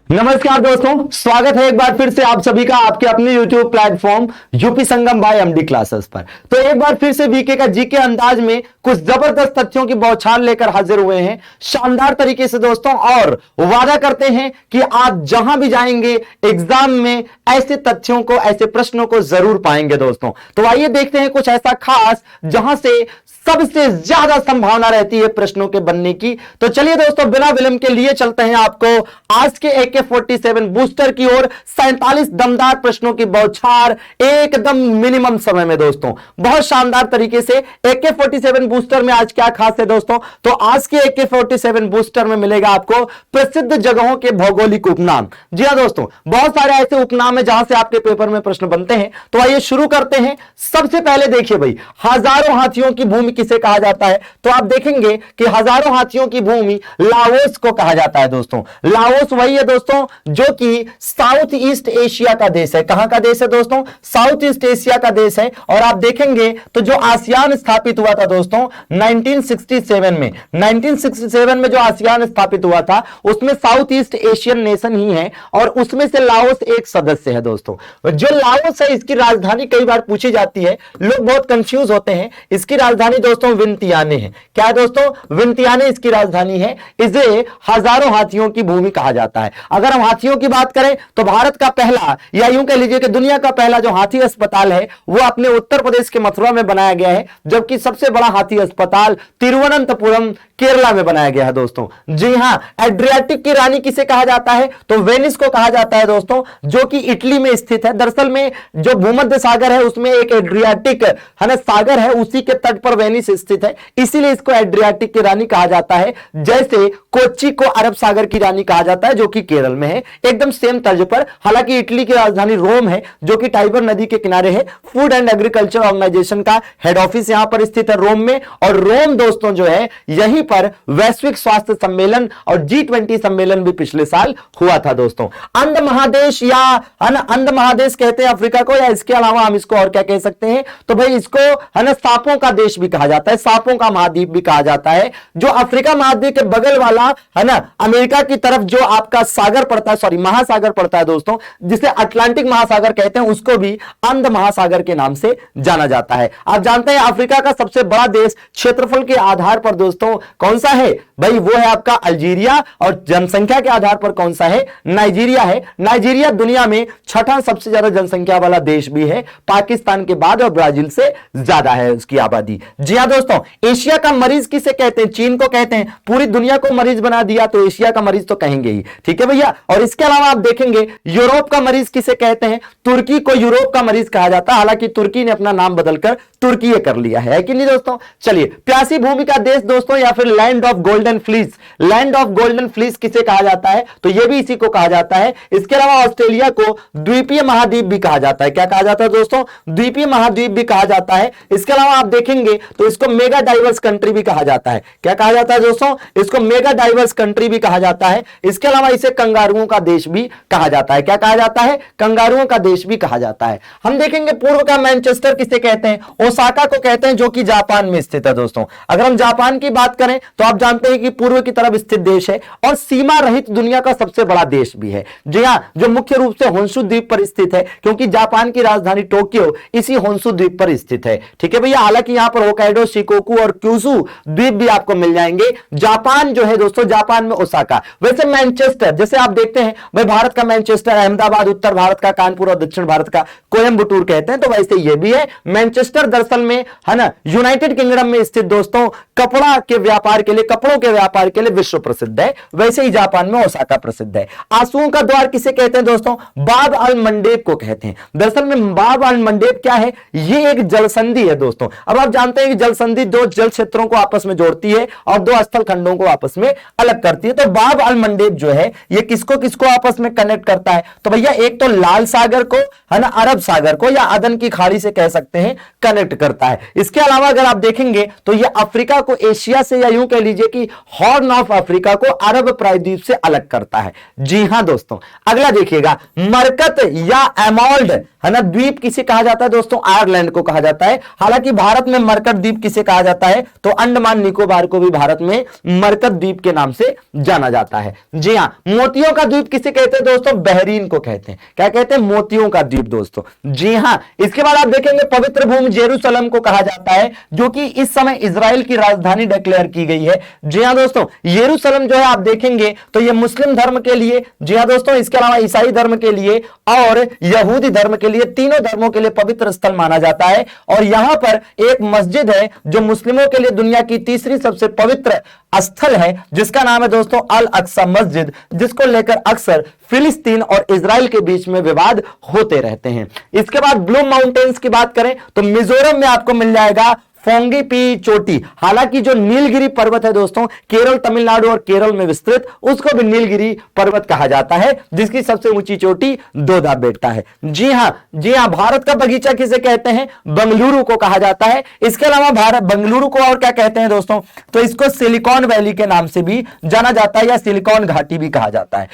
नमस्कार दोस्तों, स्वागत है एक बार फिर से आप सभी का आपके अपने YouTube प्लेटफॉर्म यूपी संगम बाय एमडी क्लासेस पर। तो एक बार फिर से वीके का जीके अंदाज में कुछ जबरदस्त तथ्यों की बौछार लेकर हाजिर हुए हैं शानदार तरीके से दोस्तों, और वादा करते हैं कि आप जहां भी जाएंगे एग्जाम में ऐसे तथ्यों को, ऐसे प्रश्नों को जरूर पाएंगे दोस्तों। तो आइए देखते हैं कुछ ऐसा खास जहां से सबसे ज्यादा संभावना रहती है प्रश्नों के बनने की। तो चलिए दोस्तों, बिना विलंब के लिए चलते हैं आपको आज के AK-47 बूस्टर की ओर। 47 दमदार प्रश्नों की बौछार एकदम मिनिमम समय में दोस्तों, बहुत शानदार तरीके से। AK-47 बूस्टर में आज क्या खास है दोस्तों? तो आज के AK-47 बूस्टर में मिलेगा आपको प्रसिद्ध जगहों के भौगोलिक उपनाम। जी हां दोस्तों, बहुत सारे ऐसे उपनाम है जहां से आपके पेपर में प्रश्न बनते हैं। तो आइए शुरू करते हैं। सबसे पहले देखिए भाई, हजारों हाथियों की भूमि किसे कहा जाता है? तो आप देखेंगे कि हजारों हाथियों की भूमि लाओस को कहा जाता है दोस्तों। लाओस वही है दोस्तों जो कि साउथ ईस्ट एशिया का देश है। कहां का देश है दोस्तों? साउथ ईस्ट एशिया का देश है। और आप देखेंगे तो जो आसियान स्थापित हुआ था दोस्तों 1967 में, 1967 में जो आसियान स्थापित हुआ था उसमें साउथ ईस्ट एशियन नेशन ही है, और उसमें से लाओस एक सदस्य है दोस्तों। जो लाओस है इसकी राजधानी कई बार पूछी जाती है, लोग बहुत कंफ्यूज होते हैं। इसकी राजधानी दोस्तों विंतियाने है। क्या है दोस्तों? विंतियाने इसकी राजधानी है। इसे हजारों हाथियों की भूमि कहा जाता है। अगर हम हाथियों की बात करें तो भारत का पहला, या यूं कह लीजिए कि दुनिया का पहला जो हाथी अस्पताल है वो अपने उत्तर प्रदेश के मथुरा में बनाया गया है, जबकि सबसे बड़ा हाथी अस्पताल तिरुवनंतपुरम केरला में बनाया गया है दोस्तों। जी हां, एड्रियाटिक की रानी किसे कहा जाता है? तो वेनिस को कहा जाता है दोस्तों, जो कि इटली में स्थित है। दरअसल में जो भूमध्य सागर है उसमें एक एड्रियाटिक है ना सागर है, उसी के तट पर वेनिस स्थित है, इसीलिए इसको एड्रियाटिक की रानी कहा जाता है। जैसे कोच्चि को अरब सागर की रानी कहा जाता है जो कि केरल में है, एकदम सेम तर्ज पर। हालांकि इटली की राजधानी रोम है जो कि टाइबर नदी के किनारे है। फूड एंड एग्रीकल्चर ऑर्गेनाइजेशन का हेड ऑफिस यहां पर स्थित है रोम में। और रोम दोस्तों जो है यहीं पर वैश्विक स्वास्थ्य सम्मेलन और G20 सम्मेलन भी पिछले साल हुआ था दोस्तों। अंध महादेश या अंध महादेश कहते हैं अफ्रीका को, या इसके अलावा हम इसको और क्या कह सकते हैं? तो भाई इसको है ना सांपों का देश भी कहा जाता है, सांपों का महाद्वीप भी कहा जाता है। जो अफ्रीका महाद्वीप के बगल वाला है ना अमेरिका की तरफ जो आपका सागर पड़ता है, सॉरी महासागर पड़ता है दोस्तों, जिसे अटलांटिक महासागर कहते हैं, उसको भी अंध महासागर के नाम से जाना जाता है। आप जानते हैं अफ्रीका का सबसे बड़ा देश क्षेत्रफल के आधार पर दोस्तों कौन सा है? भाई वो है आपका अल्जीरिया, और जनसंख्या के आधार पर कौन सा है? नाइजीरिया है। नाइजीरिया दुनिया में छठा सबसे ज्यादा जनसंख्या वाला देश भी है, पाकिस्तान के बाद, और ब्राजील से ज्यादा है उसकी आबादी। जी हां दोस्तों, एशिया का मरीज किसे कहते हैं? चीन को कहते हैं। पूरी दुनिया को मरीज बना दिया तो एशिया का मरीज तो कहेंगे ही, ठीक है भैया। और इसके अलावा आप देखेंगे यूरोप का मरीज किसे कहते हैं? तुर्की को यूरोप का मरीज कहा जाता है। हालांकि तुर्की ने अपना नाम बदलकर तुर्की कर लिया है कि नहीं दोस्तों? चलिए, प्यासी भूमि का देश दोस्तों, या फिर land of golden fleece, land of golden fleece किसे कहा जाता है? तो यह भी इसी को कहा जाता है। इसके अलावा ऑस्ट्रेलिया को द्वीपीय महाद्वीप भी कहा जाता है। क्या कहा जाता है दोस्तों? द्वीपीय महाद्वीप भी कहा जाता है। इसके अलावा आप देखेंगे तो इसको मेगा डाइवर्स कंट्री भी कहा जाता है। क्या कहा जाता है दोस्तों? इसको मेगा डाइवर्स कंट्री भी कहा जाता है। इसके अलावा इसे कंगारुओं का देश भी कहा जाता है। क्या कहा जाता है? कंगारुओं का देश भी कहा जाता है। हम देखेंगे पूर्व का मैनचेस्टर किसे कहते हैं? ओसाका को कहते हैं, जो कि जापान में स्थित है दोस्तों। अगर हम जापान की बात करें तो आप जानते हैं कि पूर्व की तरफ स्थित देश है और सीमा रहित दुनिया का सबसे बड़ा देश भी है। जी हां, जो मुख्य रूप से होन्शु द्वीप पर स्थित है, क्योंकि जापान की राजधानी टोक्यो इसी होन्शु द्वीप पर स्थित है, ठीक है भैया। हालांकि यहां पर होकाइडो, शिकोकू और क्यूशू द्वीप भी आपको मिल जाएंगे। जापान जो है दोस्तों, जापान में ओसाका। वैसे मैनचेस्टर, जैसे आप देखते हैं भाई भारत का मैनचेस्टर अहमदाबाद, उत्तर भारत का कानपुर और दक्षिण भारत का कोयम्बटूर कहते हैं, तो वैसे ये भी है। मैनचेस्टर दरअसल में है ना यूनाइटेड किंगडम में स्थित दोस्तों कपड़ा के व्यापार के लिए, कपड़ों के व्यापार के लिए विश्व प्रसिद्ध है। वैसे ही जापान में ओसाका प्रसिद्ध है। आंसुओं का द्वार किसे कहते हैं दोस्तों? बाब अल मंडेब को कहते हैं। दरअसल में बाब अल मंडेब क्या है? ये एक जल संधि है दोस्तों। अब आप जानते हैं कि जल संधि दो जल क्षेत्रों को आपस में जोड़ती है और दो स्थल खंडों को आपस में अलग करती है। तो बाब अल मंडेब जो है ये किसको किसको आपस में कनेक्ट करता है? तो भैया एक तो लाल सागर को है ना अरब सागर को, या अदन की खाड़ी से कह सकते हैं, कनेक्ट करता है। इसके अलावा अगर आप देखेंगे तो ये अफ्रीका को एशिया से, या यूं कह लीजिए कि हॉर्न ऑफ अफ्रीका को अरब प्रायद्वीप से अलग करता है। जी हां दोस्तों, अगला देखिएगा, मरकत या एमोल्ड है ना द्वीप किसे कहा जाता है दोस्तों? आयरलैंड को कहा जाता है। हालांकि भारत में मरकत द्वीप किसे कहा जाता है? तो अंडमान निकोबार को भी भारत में मरकत द्वीप के नाम से जाना जाता है। जी हां, मोतियों का द्वीप किसे कहते हैं दोस्तों? बहरीन को कहते हैं। क्या कहते हैं? मोतियों का द्वीप दोस्तों। जी हां, इसके बाद आप देखेंगे पवित्र भूमि जेरूशलम को कहा जाता है, जो कि इस समय इजराइल की राजधानी डिक्लेयर की गई है। जी हां दोस्तों, यरूशलेम जो है आप देखेंगे तो यह मुस्लिम धर्म के लिए, जी हां दोस्तों, इसके अलावा ईसाई धर्म के लिए और यहूदी धर्म के लिए, तीनों धर्मों के लिए पवित्र स्थल माना जाता है। और यहां पर एक मस्जिद है जो मुस्लिमों के लिए दुनिया की तीसरी सबसे पवित्र स्थल है, जिसका नाम है दोस्तों अल अक्सा मस्जिद, जिसको लेकर अक्सर फिलिस्तीन और इजराइल के बीच में विवाद होते रहते हैं। इसके बाद ब्लू माउंटेन्स की बात करें तो मिजोरम में आपको मिल जाएगा फोंगिपी चोटी। हालांकि जो नीलगिरी पर्वत है दोस्तों, केरल, तमिलनाडु और केरल में विस्तृत, उसको भी नीलगिरी पर्वत कहा जाता है, जिसकी सबसे ऊंची चोटी दोदाबेट्टा है। जी हां, जी हां, भारत का बगीचा किसे कहते हैं? बंगलुरु को कहा जाता है। इसके अलावा भारत बंगलुरु को और क्या कहते हैं दोस्तों? तो इसको सिलिकॉन वैली के नाम से भी जाना जाता है या सिलिकॉन घाटी भी कहा जाता है।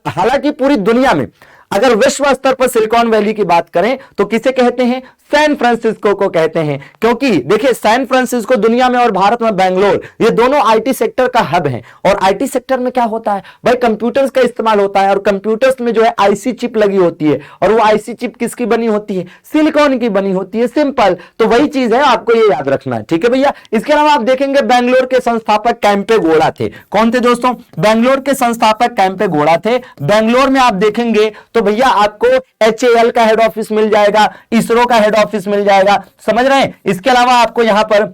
हालांकि पूरी दुनिया में अगर विश्व स्तर पर सिलिकॉन वैली की बात करें तो किसे कहते हैं? सैन फ्रांसिस्को को कहते हैं। क्योंकि देखिए, सैन फ्रांसिस्को दुनिया में और भारत में बेंगलोर, ये दोनों आईटी सेक्टर का हब है। और आईटी सेक्टर में क्या होता है भाई? कंप्यूटर्स का इस्तेमाल होता है और कंप्यूटर्स में जो है आईसी चिप लगी होती है। और वो आईसी चिप किसकी बनी होती है? सिलिकॉन की बनी होती है। सिंपल, तो वही चीज है, आपको ये याद रखना है। ठीक है भैया। इसके अलावा आप देखेंगे बेंगलोर के संस्थापक कैंपे गौड़ा थे। कौन थे दोस्तों? बेंगलोर के संस्थापक कैंपे गौड़ा थे। बेंगलोर में आप देखेंगे तो भैया आपको HAL का हेड ऑफिस मिल जाएगा, इसरो का हेड ऑफिस मिल जाएगा, समझ रहे हैं। इसके अलावा आपको यहां पर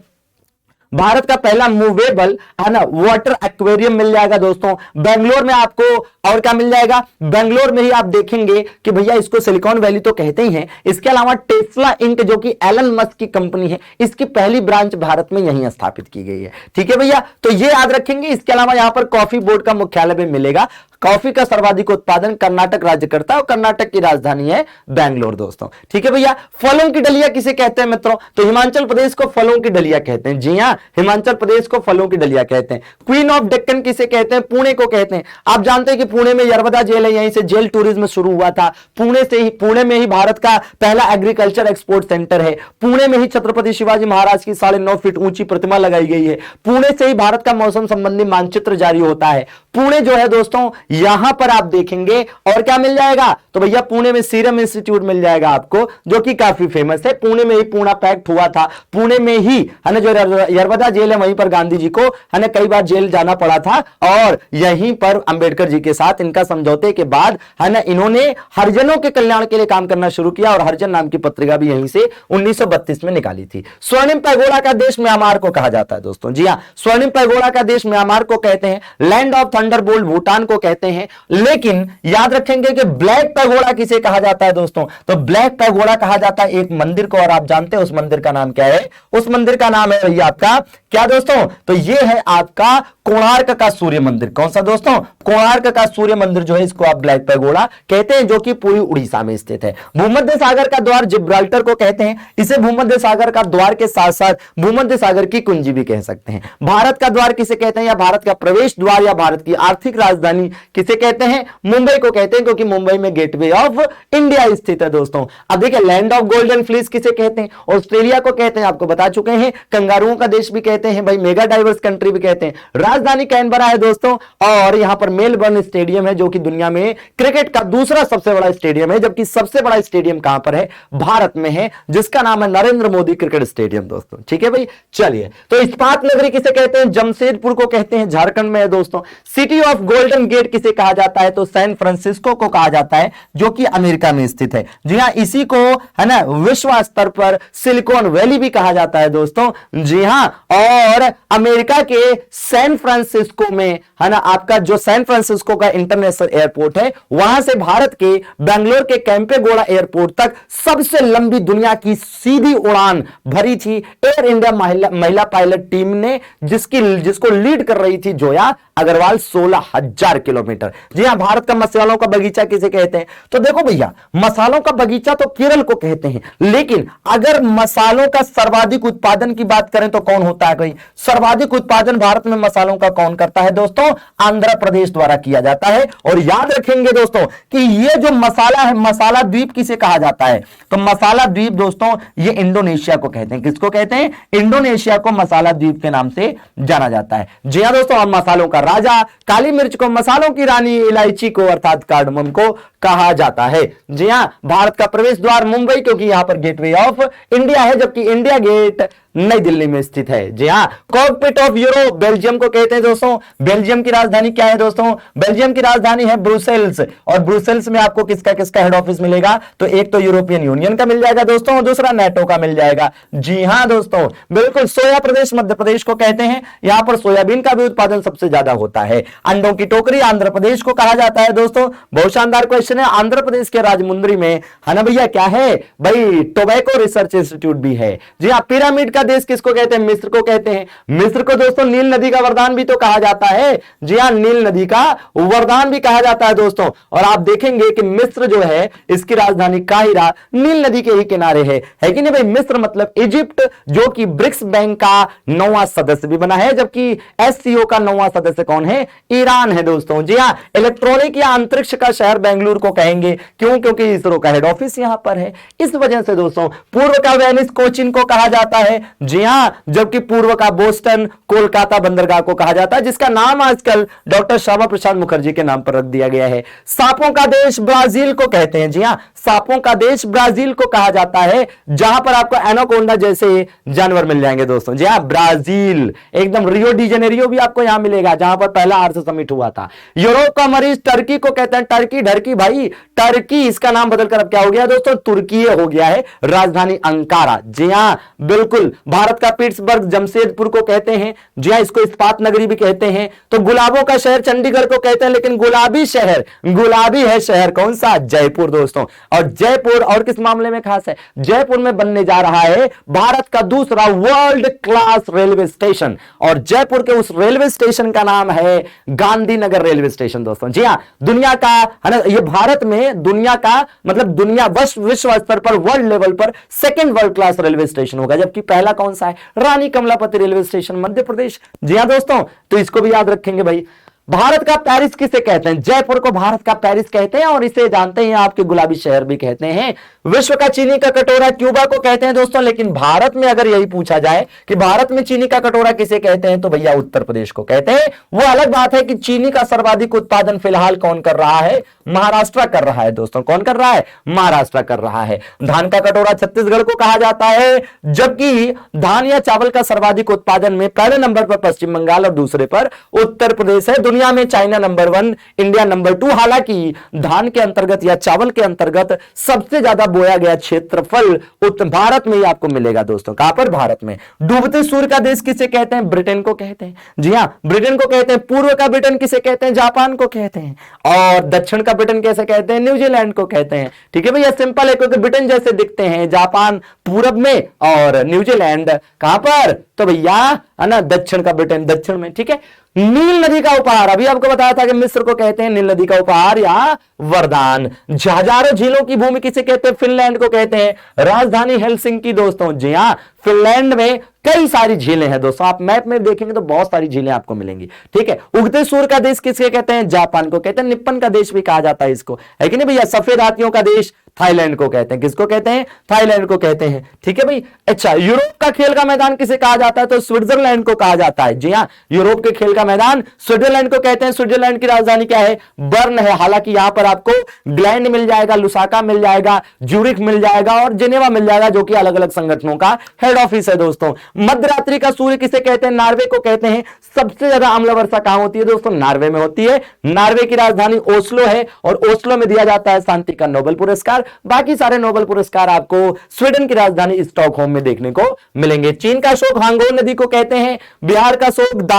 भारत का पहला मूवेबल है ना वाटर एक्वेरियम मिल जाएगा दोस्तों बेंगलोर में आपको। और क्या मिल जाएगा? बेंगलोर में ही आप देखेंगे कि भैया इसको सिलिकॉन वैली तो कहते ही हैं। इसके अलावा टेस्ला इंक, जो कि एलन मस्क की कंपनी है, इसकी पहली ब्रांच भारत में यहीं स्थापित की गई है। ठीक है भैया, तो ये याद रखेंगे। इसके अलावा यहां पर कॉफी बोर्ड का मुख्यालय भी मिलेगा। कॉफी का सर्वाधिक उत्पादन कर्नाटक राज्य करता है और कर्नाटक की राजधानी है बेंगलोर दोस्तों। ठीक है भैया। फलों की डलिया किसे कहते हैं मित्रों? तो हिमाचल प्रदेश को फलों की डलिया कहते हैं। जी हां, हिमाचल प्रदेश को फलों की डलिया कहते हैं। क्वीन ऑफ डेक्कन किसे कहते हैं? पुणे को कहते हैं। आप जानते हैं कि पुणे में यरवदा जेल है, यहीं से जेल टूरिज्म शुरू हुआ था। पुणे में ही भारत का पहला एग्रीकल्चर एक्सपोर्ट सेंटर है। पुणे में ही छत्रपति शिवाजी महाराज की 9.5 फीट ऊंची प्रतिमा लगाई गई है। पुणे से ही भारत का मौसम संबंधी मानचित्र जारी होता है। पुणे जो है दोस्तों, यहां पर आप देखेंगे और क्या मिल जाएगा? तो भैया पुणे में सीरम इंस्टीट्यूट मिल जाएगा आपको, जो कि काफी फेमस है। पुणे में ही पुणे पैक्ट हुआ था। पुणे में ही है ना जो यरवदा जेल है, वहीं पर गांधी जी को है ना कई बार जेल जाना पड़ा था। और यहीं पर अंबेडकर जी के साथ इनका समझौते के बाद है ना इन्होंने हरिजनों के कल्याण के लिए काम करना शुरू किया और हरिजन नाम की पत्रिका भी यहीं से 1932 में निकाली थी। स्वर्णिम पैगोडा का देश म्यांमार को कहा जाता है दोस्तों। जी हां, स्वर्णिम पैगोडा का देश म्यांमार को कहते हैं। लैंड ऑफ थंडरबोल्ट भूटान को कहते हैं। लेकिन याद रखेंगे कि ब्लैक पैगोडा किसे कहा जाता है दोस्तों? तो ब्लैक पैगोडा कहा जाता है एक मंदिर को। और आप जानते हैं उस मंदिर का नाम क्या है? उस मंदिर का नाम है भैया आपका क्या दोस्तों? तो ये है आपका कोणार्क का सूर्य मंदिर। कौन सा दोस्तों? कोणार्क का सूर्य मंदिर जो है, इसको आप ब्लैक पैगोडा कहते हैं, जो कि पूरी उड़ीसा में स्थित है। भूमध्य सागर का द्वार जिब्राल्टर को कहते हैं। इसे भूमध्य सागर का द्वार के साथ साथ भूमध्य सागर की कुंजी भी कह सकते हैं। भारत का द्वार किसे कहते हैं? या भारत का प्रवेश द्वार या भारत की आर्थिक राजधानी किसे कहते हैं? मुंबई को कहते हैं, क्योंकि मुंबई में गेटवे ऑफ इंडिया स्थित है दोस्तों। अब देखिए, लैंड ऑफ गोल्डन फ्लीस किसे कहते हैं? ऑस्ट्रेलिया को कहते हैं, आपको बता चुके हैं। कंगारुओं का देश भी कहते हैं भाई, मेगा डाइवर्स कंट्री भी कहते हैं। राजधानी कैनबरा है दोस्तों। और यहां पर मेलबर्न स्टेडियम है, जो कि दुनिया में क्रिकेट का दूसरा सबसे बड़ा स्टेडियम है। जबकि सबसे बड़ा स्टेडियम कहां पर है? भारत में है, जिसका नाम है नरेंद्र मोदी क्रिकेट स्टेडियम दोस्तों। ठीक है भाई, चलिए। तो इस्पात नगरी किसे कहते हैं? जमशेदपुर को कहते हैं, झारखंड में है दोस्तों। सिटी ऑफ गोल्डन गेट किसे कहा जाता है? तो सैन फ्रांसिस्को को कहा जाता है, जो कि अमेरिका में स्थित है। जी हां, इसी को है ना विश्व स्तर पर सिलिकॉन वैली भी कहा जाता है दोस्तों। जी हां, और अमेरिका के सैन फ्रांसिस्को में है ना आपका जो सैन फ्रांसिस्को का इंटरनेशनल एयरपोर्ट है, वहां से भारत के बेंगलोर के कैंपेगौड़ा एयरपोर्ट तक सबसे लंबी दुनिया की सीधी उड़ान भरी थी एयर इंडिया महिला पायलट टीम ने, जिसको लीड कर रही थी जोया अग्रवाल। 16,000 किलोमीटर। जी हां, भारत का मसालों का बगीचा किसे कहते हैं? तो देखो भैया, मसालों का बगीचा तो केरल को कहते हैं, लेकिन अगर मसालों का सर्वाधिक उत्पादन की बात करें तो कौन होता है भाई? सर्वाधिक उत्पादन भारत में मसालों का कौन करता है दोस्तों? आंध्र प्रदेश द्वारा किया जाता है। और याद रखेंगे दोस्तों कि ये जो मसाला है, मसाला द्वीप किसे कहा जाता है? तो मसाला द्वीप दोस्तों ये इंडोनेशिया को कहते हैं। किसको कहते हैं? इंडोनेशिया को मसाला द्वीप के नाम से जाना जाता है। जी हां दोस्तों, मसालों का राजा, काली मिर्च को मसालों की रानी, इलायची को अर्थात कार्डमम को कहा जाता है। जी हां, भारत का प्रवेश द्वार मुंबई, क्योंकि यहां पर गेटवे ऑफ इंडिया है, जबकि इंडिया गेट नई दिल्ली में स्थित है। जी हां, कॉकपिट ऑफ यूरोप बेल्जियम को कहते हैं दोस्तों। बेल्जियम की राजधानी क्या है दोस्तों? बेल्जियम की राजधानी है ब्रुसेल्स। और ब्रुसेल्स में आपको किसका किसका हेड ऑफिस मिलेगा? तो एक तो यूरोपियन यूनियन का मिल जाएगा दोस्तों, और दूसरा नेटो का मिल जाएगा। जी हां दोस्तों, बिल्कुल। सोया प्रदेश मध्य प्रदेश को कहते हैं, यहां पर सोयाबीन का भी उत्पादन सबसे ज्यादा होता है। अंडों की टोकरी आंध्र प्रदेश को कहा जाता है दोस्तों। बहुत शानदार क्वेश्चन है। आंध्र प्रदेश के राजमुंद्री में है ना भैया, क्या है भाई? टोबैको रिसर्च इंस्टीट्यूट भी है। जी हां, पिरामिड का देश किसको कहते हैं? मिस्र को कहते हैं। मिस्र को दोस्तों नील नदी का वरदान भी तो कहा जाता है। जी हां, नील नदी का वरदान भी कहा जाता है दोस्तों। और आप देखेंगे कि मिस्र जो है, इसकी राजधानी काहिरा नील नदी के ही किनारे है कि नहीं भाई? मिस्र मतलब इजिप्ट, जो कि ब्रिक्स बैंक का 9वां सदस्य भी बना है, जबकि एससीओ का 9वां सदस्य कौन है? ईरान है दोस्तों। जी हां, इलेक्ट्रॉनिक या अंतरिक्ष का शहर बेंगलुरु को कहेंगे। क्यों? क्योंकि इसरो का हेड ऑफिस यहां पर है। इस वजह से दोस्तों पूर्व का वेनिस कोचिन को कहा जाता है। जी हां, जबकि पूर्व का बोस्टन कोलकाता बंदरगाह को कहा जाता है, जिसका नाम आजकल डॉक्टर श्यामा प्रसाद मुखर्जी के नाम पर रख दिया गया है। सांपों का देश ब्राजील को कहते हैं। जी हां, सांपों का देश ब्राजील को कहा जाता है, जहां पर आपको एनाकोंडा जैसे जानवर मिल जाएंगे दोस्तों। जी हां, ब्राजील एकदम। रियो डी जेनेरियो भी आपको यहां मिलेगा, जहां पर पहला आर्थ समिट हुआ था। यूरोप का मरीज टर्की को कहते हैं। टर्की ढरकी भाई, टर्की इसका नाम बदलकर अब क्या हो गया दोस्तों? तुर्की हो गया है, राजधानी अंकारा। जी हां बिल्कुल। भारत का पिट्सबर्ग जमशेदपुर को कहते हैं। जी हां, इसको इस्पात नगरी भी कहते हैं। तो गुलाबों का शहर चंडीगढ़ को कहते हैं, लेकिन गुलाबी शहर, गुलाबी है शहर कौन सा? जयपुर दोस्तों। और जयपुर और किस मामले में खास है? जयपुर में बनने जा रहा है भारत का दूसरा वर्ल्ड क्लास रेलवे स्टेशन, और जयपुर के उस रेलवे स्टेशन का नाम है गांधीनगर रेलवे स्टेशन दोस्तों। जी हां, दुनिया का है ना, ये भारत में दुनिया का मतलब दुनिया विश्व स्तर पर वर्ल्ड लेवल पर second world class railway station होगा, जबकि पहला कौन सा है? रानी कमलापति रेलवे स्टेशन, मध्य प्रदेश। जी हां दोस्तों, तो इसको भी याद रखेंगे भाई। भारत का पेरिस किसे कहते हैं? जयपुर को भारत का पेरिस कहते हैं, और इसे जानते हैं आपके गुलाबी शहर भी कहते हैं। विश्व का चीनी का कटोरा क्यूबा को कहते हैं दोस्तों। लेकिन भारत में अगर यही पूछा जाए कि भारत में चीनी का कटोरा किसे कहते हैं, तो भैया उत्तर प्रदेश को कहते हैं। वो अलग बात है कि चीनी का सर्वाधिक उत्पादन फिलहाल कौन कर रहा है? महाराष्ट्र कर रहा है दोस्तों। कौन कर रहा है? महाराष्ट्र कर रहा है। धान का कटोरा छत्तीसगढ़ को कहा जाता है, जबकि धान या चावल का सर्वाधिक उत्पादन में पहले नंबर पर पश्चिम बंगाल और दूसरे पर उत्तर प्रदेश है। दुनिया में चाइना नंबर 1, इंडिया नंबर 2। हालांकि धान के अंतर्गत या चावल के अंतर्गत सबसे ज्यादा बोया गया क्षेत्रफल उत्तर भारत में ही आपको मिलेगा दोस्तों। कहां पर? भारत में। डूबते सूर्य का देश किसे कहते हैं? ब्रिटेन को कहते हैं। जी हां, ब्रिटेन को कहते हैं। पूर्व का ब्रिटेन किसे कहते हैं? जापान को कहते हैं। और दक्षिण का ब्रिटेन कैसे कहते हैं? न्यूजीलैंड को कहते हैं। ठीक है भैया, सिंपल है, क्योंकि ब्रिटेन जैसे दिखते हैं। जापान पूरब में और न्यूजीलैंड कहां पर? तो भैया है ना, दक्षिण का ब्रिटेन दक्षिण में। ठीक है। नील नदी का उपहार, अभी आपको बताया था कि मिस्र को कहते हैं नील नदी का उपहार या वरदान। हजारों झीलों की भूमि किसे कहते हैं? फिनलैंड को कहते हैं। राजधानी हेलसिंकी दोस्तों। जी हां, फिनलैंड में कई सारी झीलें हैं दोस्तों। आप मैप में देखेंगे तो बहुत सारी झीलें आपको मिलेंगी। ठीक है। उगते सूर्य का देश किसे कहते हैं? जापान को कहते हैं। निप्पन का देश भी कहा जाता है इसको, है कि नहीं भैया? सफेद हाथियों का देश थाईलैंड को कहते हैं। किसको कहते हैं? थाईलैंड को कहते हैं। ठीक है भाई। अच्छा, यूरोप का खेल का मैदान किसे कहा जाता है? तो स्विट्जरलैंड को कहा जाता है। जी हां, यूरोप के खेल का मैदान स्विट्जरलैंड को कहते हैं। स्विट्जरलैंड की राजधानी क्या है? बर्न है। हालांकि यहां पर आपको ग्लैंड मिल जाएगा, लुसाका मिल जाएगा, ज्यूरिख मिल जाएगा और जिनेवा मिल जाएगा, जो कि अलग अलग संगठनों का हेड ऑफिस है दोस्तों। मध्यरात्रि का सूर्य किसे कहते हैं? नार्वे को कहते हैं। सबसे ज्यादा अम्ल वर्षा कहां होती है दोस्तों? नार्वे में होती है। नार्वे की राजधानी ओस्लो है, और ओस्लो में दिया जाता है शांति का नोबेल पुरस्कार। बाकी सारे नोबेल पुरस्कार आपको स्वीडन की राजधानी स्टॉकहोम में देखने को मिलेंगे। चीन का शोक हांगो नदी को कहते हैं। बिहार का शोक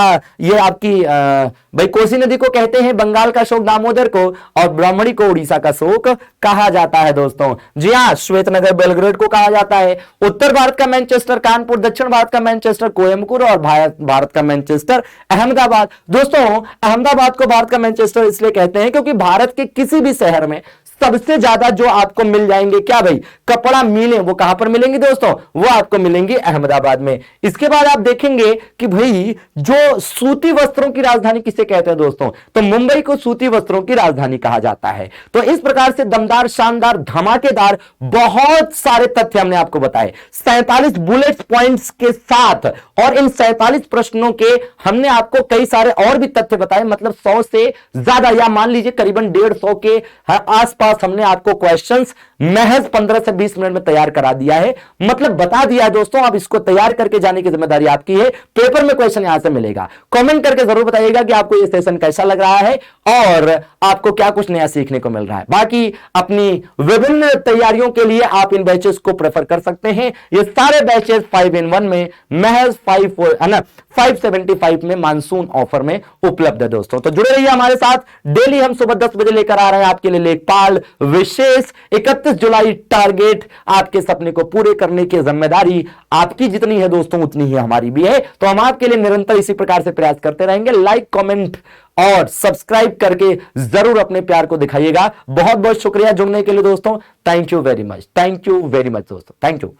ये आपकी भाई कोसी नदी को कहते हैं। बंगाल का शोक दामोदर को, और ब्राह्मणी को उड़ीसा का शोक कहा जाता है दोस्तों। जी हां, श्वेतनगर बेलग्रेड को कहा जाता है। उत्तर भारत का मैनचेस्टर कानपुर, दक्षिण भारत का मैनचेस्टर कोयम्बटूर, और भारत का मैनचेस्टर अहमदाबाद। दोस्तों, अहमदाबाद को भारत का मैनचेस्टर इसलिए कहते हैं क्योंकि भारत के किसी भी शहर में सबसे ज्यादा जो आपको मिल जाएंगे क्या भाई, कपड़ा मिलें, वो कहां पर मिलेंगे दोस्तों, वो आपको मिलेंगे अहमदाबाद में। इसके बाद आप देखेंगे कि भाई जो सूती वस्त्रों की राजधानी किसे कहते हैं दोस्तों, तो मुंबई को सूती वस्त्रों की राजधानी कहा जाता है। तो इस प्रकार से दमदार, शानदार, धमाकेदार बहुत सारे तथ्य हमने आपको बताए 47 बुलेट पॉइंट्स के साथ, और इन 47 प्रश्नों के हमने आपको कई सारे और भी तथ्य बताए, मतलब 100 से ज्यादा या मान लीजिए करीबन 150 के आसपास हमने आपको क्वेश्चंस महज 15 से 20 मिनट में तैयार करा दिया है, मतलब बता दिया है दोस्तों। अब इसको तैयार करके जाने की जिम्मेदारी आपकी है, पेपर में क्वेश्चन यहां से मिलेगा। कमेंट करके जरूर बताइएगा कि आपको यह सेशन कैसा लग रहा है और आपको क्या कुछ नया सीखने को मिल रहा है। बाकी अपनी विभिन्न तैयारियों के लिए आप इन बैचेस को प्रेफर कर सकते हैं। ये सारे बैचेस 5-in-1 में महज 575 में मानसून ऑफर में उपलब्ध है दोस्तों। तो जुड़े रहिए हमारे साथ, डेली हम सुबह 10 बजे लेकर आ रहे हैं आपके लिए लेखपाल विशेष। 31 जुलाई टारगेट, आपके सपने को पूरे करने की जिम्मेदारी आपकी जितनी है दोस्तों उतनी ही हमारी भी है। तो हम आपके लिए निरंतर इसी प्रकार से प्रयास करते रहेंगे। लाइक, कमेंट और सब्सक्राइब करके जरूर अपने प्यार को दिखाइएगा। बहुत बहुत शुक्रिया जुड़ने के लिए दोस्तों। Thank you very much, thank you very much दोस्तों, थैंक यू।